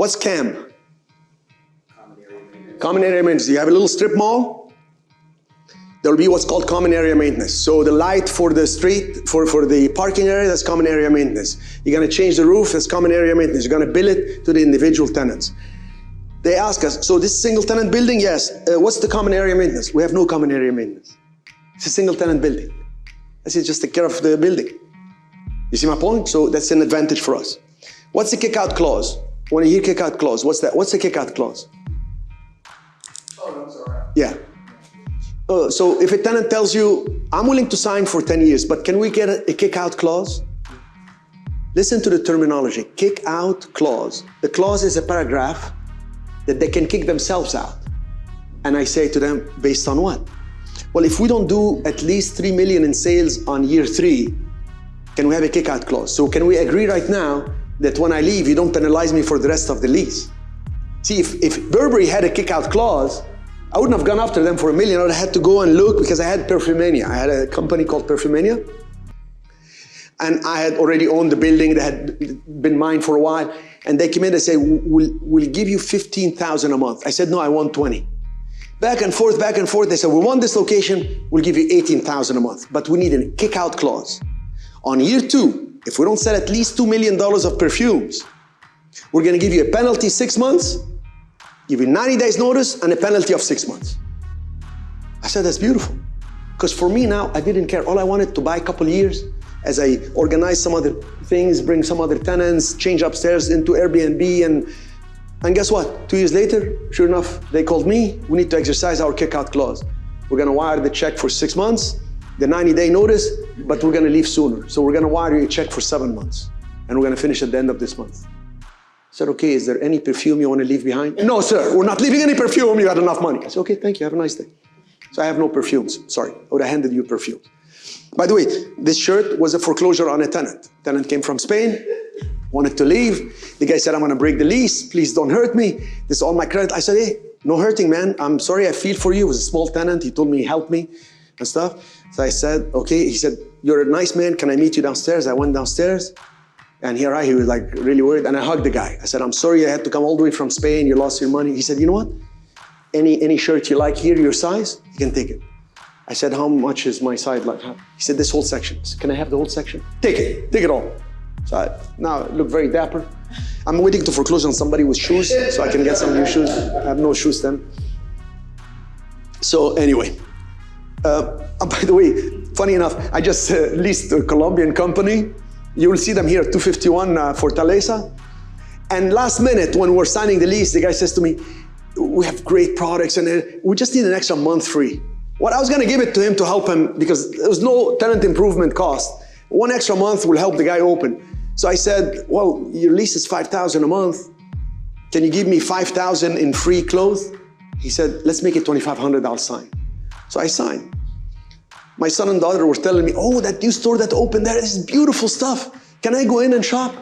What's CAM? Common area maintenance. You have a little strip mall, there will be what's called common area maintenance. So the light for the street, for the parking area, that's common area maintenance. You're gonna change the roof, that's common area maintenance. You're gonna bill it to the individual tenants. They ask us, so this single tenant building? Yes. What's the common area maintenance? We have no common area maintenance. It's a single tenant building. This is just take care of the building. You see my point? So that's an advantage for us. What's the kick-out clause? When you hear kick-out clause, what's that? What's the kick-out clause? Oh, no, sorry. Yeah. So if a tenant tells you, I'm willing to sign for 10 years, but can we get a kick-out clause? Listen to the terminology, kick-out clause. The clause is a paragraph that they can kick themselves out. And I say to them, based on what? Well, if we don't do at least 3 million in sales on year 3, can we have a kick-out clause? So can we agree right now that when I leave, you don't penalize me for the rest of the lease? See, if Burberry had a kick-out clause, I wouldn't have gone after them for $1 million. I would have had to go and look because I had Perfumania. I had a company called Perfumania. And I had already owned the building that had been mine for a while. And they came in and say, we'll give you $15,000 a month. I said, no, I want 20. Back and forth, back and forth. They said, we want this location, we'll give you $18,000 a month. But we need a kick-out clause. On year 2, if we don't sell at least $2 million of perfumes, we're gonna give you a penalty 6 months, give you 90 days notice, and a penalty of 6 months. I said, that's beautiful. Because for me now, I didn't care. All I wanted to buy a couple years as I organize some other things, bring some other tenants, change upstairs into Airbnb, and guess what? 2 years later, sure enough, they called me, we need to exercise our kick-out clause. We're gonna wire the check for 6 months, the 90-day notice, but we're gonna leave sooner. So we're gonna wire you a check for 7 months, and we're gonna finish at the end of this month. I said, okay, is there any perfume you want to leave behind? No, sir, we're not leaving any perfume, you got enough money. I said, okay, thank you, have a nice day. So I have no perfumes, sorry, I would have handed you perfumes. By the way, this shirt was a foreclosure on a tenant. Tenant came from Spain, wanted to leave. The guy said, I'm gonna break the lease, please don't hurt me. This is all my credit. I said, hey, no hurting, man. I'm sorry, I feel for you. It was a small tenant, he told me he helped me and stuff. So I said, okay, he said, you're a nice man, can I meet you downstairs? I went downstairs. And he was like really worried, and I hugged the guy. I said, I'm sorry I had to come all the way from Spain, you lost your money. He said, you know what? Any shirt you like here, your size, you can take it. I said, how much is my size like? He said, this whole section. I said, can I have the whole section? Take it all. So now I look very dapper. I'm waiting to foreclose on somebody with shoes so I can get some new shoes. I have no shoes then. So anyway, by the way, funny enough, I just leased a Colombian company. You will see them here at 251 Fortaleza. And last minute, when we're signing the lease, the guy says to me, we have great products and we just need an extra month free. Well, I was gonna give it to him to help him because there was no tenant improvement cost. 1 extra month will help the guy open. So I said, well, your lease is $5,000 a month. Can you give me $5,000 in free clothes? He said, let's make it $2,500, I'll sign. So I signed. My son and daughter were telling me, oh, that new store that opened there is beautiful stuff. Can I go in and shop?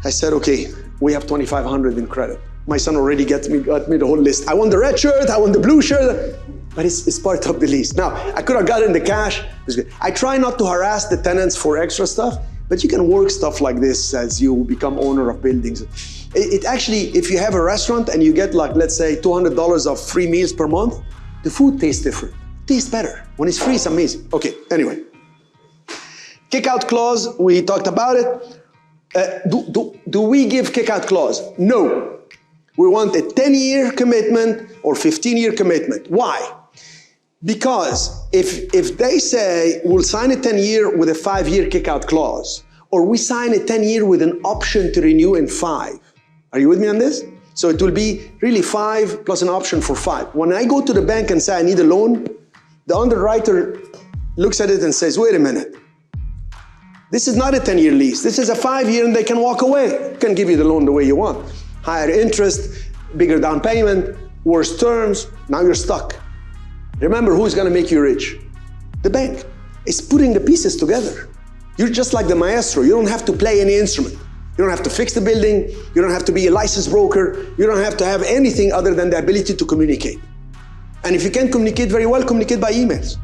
I said, okay, we have $2,500 in credit. My son already got me the whole list. I want the red shirt, I want the blue shirt, but it's part of the lease. Now, I could have gotten the cash. It was good. I try not to harass the tenants for extra stuff, but you can work stuff like this as you become owner of buildings. It actually, if you have a restaurant and you get like, let's say $200 of free meals per month, the food tastes different. Tastes better. When it's free, it's amazing. Okay, anyway. Kick-out clause, we talked about it. Do we give kick-out clause? No. We want a 10-year commitment or 15-year commitment. Why? Because if they say we'll sign a 10-year with a 5-year kick-out clause, or we sign a 10-year with an option to renew in 5, are you with me on this? So it will be really 5 plus an option for 5. When I go to the bank and say I need a loan, the underwriter looks at it and says, wait a minute. This is not a 10-year lease. This is a 5-year and they can walk away. Can give you the loan the way you want. Higher interest, bigger down payment, worse terms. Now you're stuck. Remember, who's going to make you rich? The bank. It's putting the pieces together. You're just like the maestro. You don't have to play any instrument. You don't have to fix the building. You don't have to be a licensed broker. You don't have to have anything other than the ability to communicate. And if you can't communicate very well, communicate by emails.